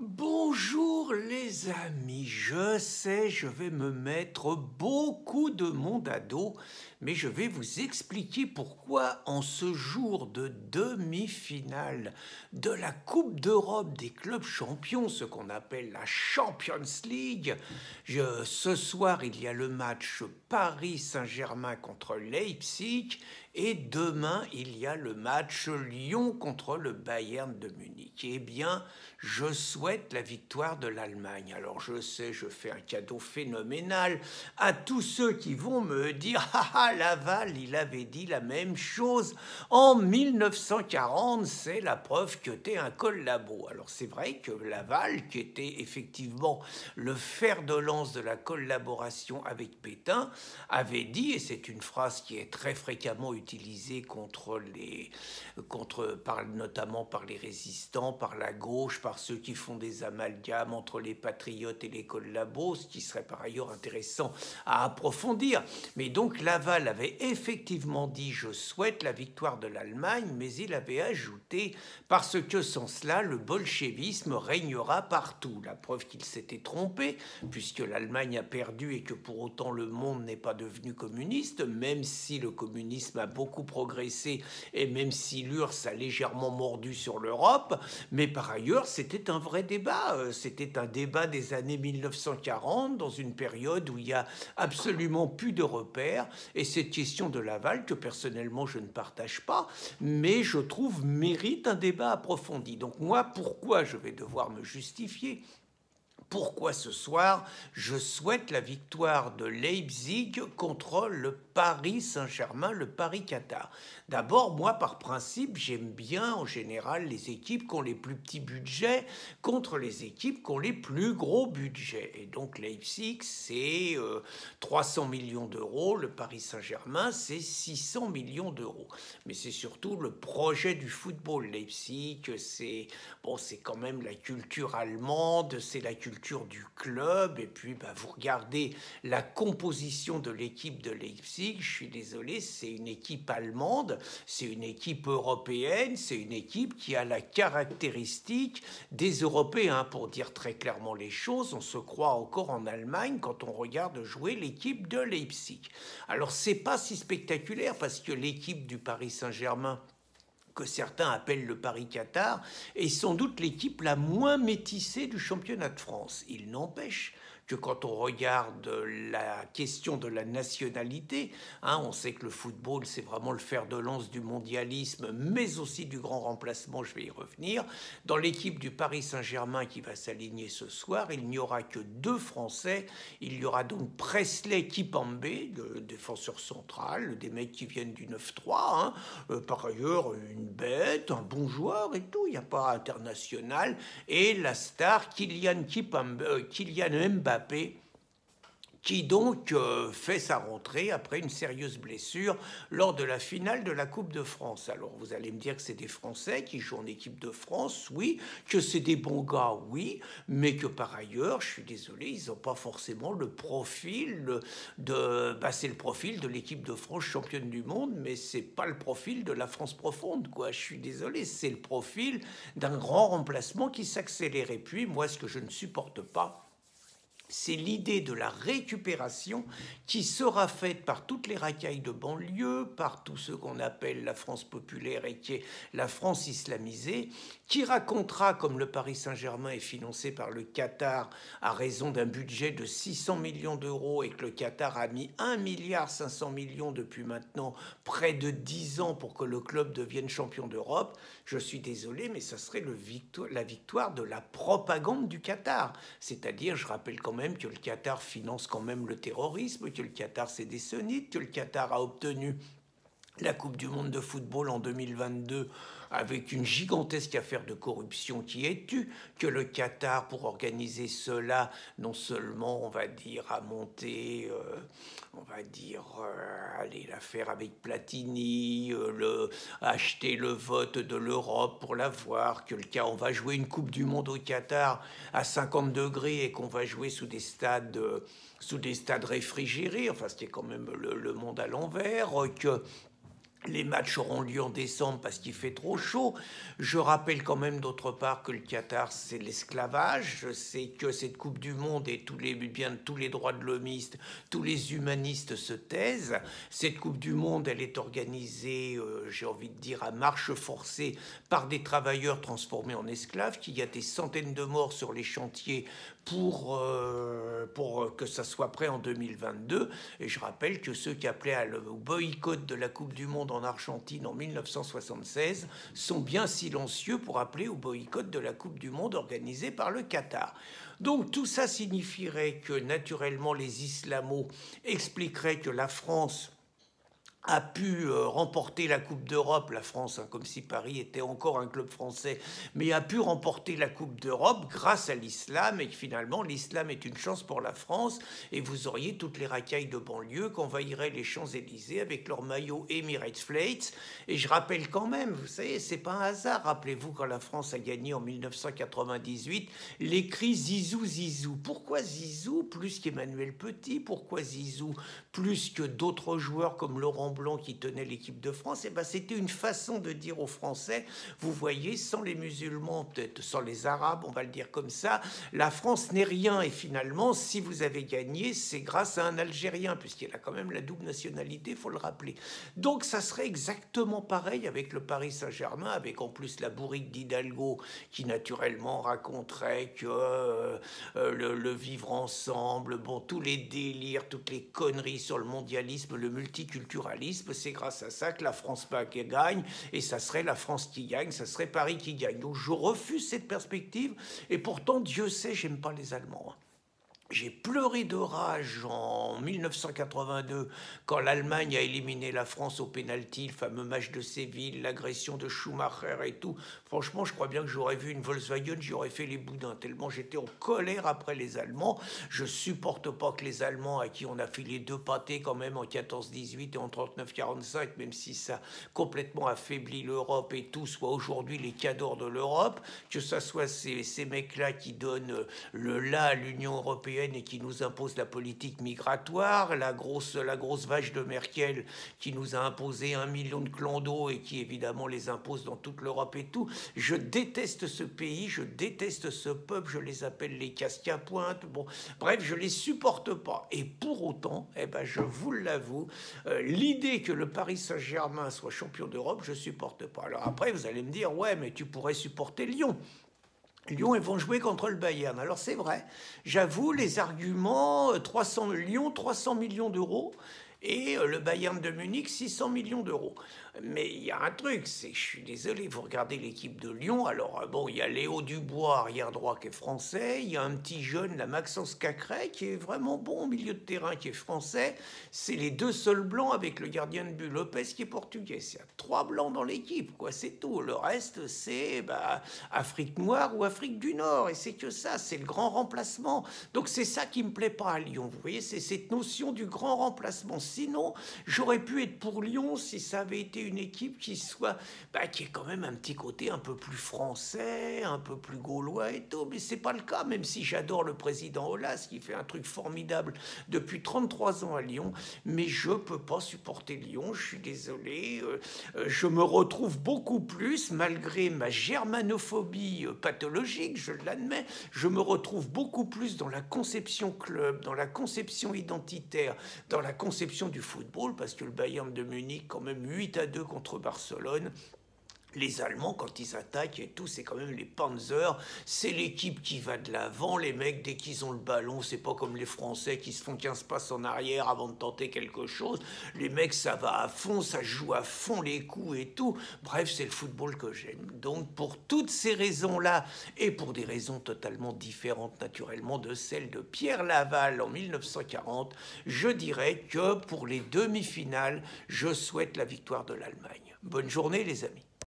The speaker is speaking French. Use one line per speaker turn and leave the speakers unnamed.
Bonjour les amis, je sais, je vais me mettre beaucoup de monde à dos, mais je vais vous expliquer pourquoi en ce jour de demi-finale de la Coupe d'Europe des clubs champions, ce qu'on appelle la Champions League, ce soir il y a le match Paris Saint-Germain contre Leipzig et demain il y a le match Lyon contre le Bayern de Munich. Eh bien, je souhaite la victoire de l'Allemagne. Alors je sais, je fais un cadeau phénoménal à tous ceux qui vont me dire « Ah ah, Laval, il avait dit la même chose en 1940, c'est la preuve que t'es un collabo ». Alors c'est vrai que Laval, qui était effectivement le fer de lance de la collaboration avec Pétain, avait dit, et c'est une phrase qui est très fréquemment utilisée notamment par les résistants, par la gauche, par ceux qui font des amalgames entre les patriotes et les collabos, ce qui serait par ailleurs intéressant à approfondir. Mais donc Laval avait effectivement dit « je souhaite la victoire de l'Allemagne », mais il avait ajouté « parce que sans cela, le bolchevisme régnera partout ». La preuve qu'il s'était trompé, puisque l'Allemagne a perdu et que pour autant le monde n'est pas devenu communiste, même si le communisme a beaucoup progressé et même si l'URSS a légèrement mordu sur l'Europe. Mais par ailleurs, c'était un vrai débat. C'était un débat des années 1940, dans une période où il n'y a absolument plus de repères. Et cette question de Laval, que personnellement je ne partage pas, mais je trouve mérite un débat approfondi. Donc moi, pourquoi je vais devoir me justifier ? Pourquoi ce soir, je souhaite la victoire de Leipzig contre le Paris Saint-Germain, le Paris-Qatar. D'abord, moi, par principe, j'aime bien en général les équipes qui ont les plus petits budgets contre les équipes qui ont les plus gros budgets. Et donc Leipzig, c'est 300 millions d'euros, le Paris Saint-Germain, c'est 600 millions d'euros. Mais c'est surtout le projet du football. Leipzig, c'est quand même la culture allemande, c'est la culture du club, et puis vous regardez la composition de l'équipe de Leipzig, je suis désolé, c'est une équipe allemande, c'est une équipe européenne, c'est une équipe qui a la caractéristique des Européens, pour dire très clairement les choses. On se croit encore en Allemagne quand on regarde jouer l'équipe de Leipzig. Alors c'est pas si spectaculaire parce que l'équipe du Paris Saint-Germain, que certains appellent le Paris-Qatar, est sans doute l'équipe la moins métissée du championnat de France. Il n'empêche que quand on regarde la question de la nationalité, on sait que le football, c'est vraiment le fer de lance du mondialisme, mais aussi du grand remplacement, je vais y revenir. Dans l'équipe du Paris Saint-Germain qui va s'aligner ce soir, il n'y aura que 2 Français. Il y aura donc Presley Kipembe, le défenseur central, des mecs qui viennent du 9-3, par ailleurs une bête, un bon joueur et tout, il n'y a pas international, et la star Kylian Mbappé, qui donc fait sa rentrée après une sérieuse blessure lors de la finale de la Coupe de France. Alors vous allez me dire que c'est des Français qui jouent en équipe de France, oui, que c'est des bons gars, oui, mais que par ailleurs, je suis désolé, ils n'ont pas forcément le profil c'est le profil de l'équipe de France championne du monde, mais c'est pas le profil de la France profonde, quoi. Je suis désolé, c'est le profil d'un grand remplacement qui s'accélère. Et puis moi, ce que je ne supporte pas, c'est l'idée de la récupération qui sera faite par toutes les racailles de banlieue, par tout ce qu'on appelle la France populaire et qui est la France islamisée, qui racontera comme le Paris Saint-Germain est financé par le Qatar à raison d'un budget de 600 millions d'euros et que le Qatar a mis 1,5 milliard depuis maintenant près de 10 ans pour que le club devienne champion d'Europe. Je suis désolé, mais ça serait la victoire de la propagande du Qatar. C'est-à-dire, je rappelle quand même que le Qatar finance quand même le terrorisme, que le Qatar c'est des sunnites, que le Qatar a obtenu la Coupe du monde de football en 2022 avec une gigantesque affaire de corruption qui est tue, que le Qatar, pour organiser cela, non seulement, on va dire, a monté, l'affaire avec Platini, acheter le vote de l'Europe pour l'avoir, on va jouer une Coupe du monde au Qatar à 50 degrés et qu'on va jouer sous des stades réfrigérés, enfin, c'était quand même le monde à l'envers, que Les matchs auront lieu en décembre parce qu'il fait trop chaud. Je rappelle quand même d'autre part que le Qatar, c'est l'esclavage. Je sais que cette Coupe du Monde et tous les droits de l'homiste, tous les humanistes se taisent. Cette Coupe du Monde, elle est organisée, j'ai envie de dire, à marche forcée par des travailleurs transformés en esclaves, qu'il y a des centaines de morts sur les chantiers pour que ça soit prêt en 2022. Et je rappelle que ceux qui appelaient au boycott de la Coupe du Monde en Argentine en 1976 sont bien silencieux pour appeler au boycott de la Coupe du Monde organisée par le Qatar. Donc tout ça signifierait que naturellement les islamos expliqueraient que la France a pu remporter la Coupe d'Europe, la France, hein, comme si Paris était encore un club français, mais a pu remporter la Coupe d'Europe grâce à l'islam, et que finalement l'islam est une chance pour la France, et vous auriez toutes les racailles de banlieue qui envahiraient les Champs-Élysées avec leur maillot Emirates Flights. Et je rappelle quand même, vous savez, c'est pas un hasard, rappelez-vous quand la France a gagné en 1998, les cris Zizou, Zizou. Pourquoi Zizou plus qu'Emmanuel Petit? Pourquoi Zizou plus que d'autres joueurs comme Laurent Blanc qui tenait l'équipe de France? Et ben, c'était une façon de dire aux Français, vous voyez, sans les musulmans, peut-être sans les Arabes, on va le dire comme ça, la France n'est rien. Et finalement, si vous avez gagné, c'est grâce à un Algérien, puisqu'il a quand même la double nationalité, il faut le rappeler. Donc ça serait exactement pareil avec le Paris Saint-Germain, avec en plus la bourrique d'Hidalgo qui naturellement raconterait que le vivre ensemble, bon, tous les délires, toutes les conneries sur le mondialisme, le multiculturalisme, c'est grâce à ça que la France gagne, et ça serait la France qui gagne, ça serait Paris qui gagne. Donc je refuse cette perspective, et pourtant Dieu sait, j'aime pas les Allemands, hein. J'ai pleuré de rage en 1982 quand l'Allemagne a éliminé la France au pénalty, le fameux match de Séville, l'agression de Schumacher et tout. Franchement, je crois bien que j'aurais vu une Volkswagen, j'y aurais fait les boudins, tellement j'étais en colère après les Allemands. Je supporte pas que les Allemands, à qui on a filé 2 pâtés quand même en 14-18 et en 39-45, même si ça a complètement affaibli l'Europe et tout, soient aujourd'hui les cadors de l'Europe, que ce soit ces mecs-là qui donnent le là à l'Union européenne et qui nous impose la politique migratoire, la grosse vache de Merkel qui nous a imposé 1 million de clandos et qui évidemment les impose dans toute l'Europe et tout. Je déteste ce pays, je déteste ce peuple, je les appelle les casques-à-pointe. Bon, bref, je les supporte pas. Et pour autant, eh ben, je vous l'avoue, l'idée que le Paris Saint-Germain soit champion d'Europe, je supporte pas. Alors après, vous allez me dire, ouais, mais tu pourrais supporter Lyon. Lyon, ils vont jouer contre le Bayern. Alors c'est vrai, j'avoue, les arguments, Lyon, 300 millions d'euros, et le Bayern de Munich, 600 millions d'euros. Mais il y a un truc, c'est, je suis désolé, vous regardez l'équipe de Lyon, alors bon, il y a Léo Dubois, arrière droit, qui est français, il y a un petit jeune, la Maxence Cacré, qui est vraiment bon au milieu de terrain, qui est français. C'est les 2 seuls blancs avec le gardien de but Lopez qui est portugais. Il y a 3 blancs dans l'équipe, quoi, c'est tout. Le reste, c'est Afrique noire ou Afrique du Nord, et c'est que ça, c'est le grand remplacement. Donc c'est ça qui me plaît pas à Lyon, vous voyez, c'est cette notion du grand remplacement. Sinon, j'aurais pu être pour Lyon si ça avait été une équipe qui soit, qui ait quand même un petit côté un peu plus français, un peu plus gaulois et tout, mais c'est pas le cas, même si j'adore le président Aulas qui fait un truc formidable depuis 33 ans à Lyon, mais je peux pas supporter Lyon, je suis désolé, je me retrouve beaucoup plus, malgré ma germanophobie pathologique, je l'admets, je me retrouve beaucoup plus dans la conception club, dans la conception identitaire, dans la conception du football, parce que le Bayern de Munich, quand même 8-2 contre Barcelone. Les Allemands, quand ils attaquent et tout, c'est quand même les Panzers, c'est l'équipe qui va de l'avant. Les mecs, dès qu'ils ont le ballon, c'est pas comme les Français qui se font 15 passes en arrière avant de tenter quelque chose. Les mecs, ça va à fond, ça joue à fond les coups et tout. Bref, c'est le football que j'aime. Donc, pour toutes ces raisons-là, et pour des raisons totalement différentes, naturellement, de celles de Pierre Laval en 1940, je dirais que pour les demi-finales, je souhaite la victoire de l'Allemagne. Bonne journée, les amis.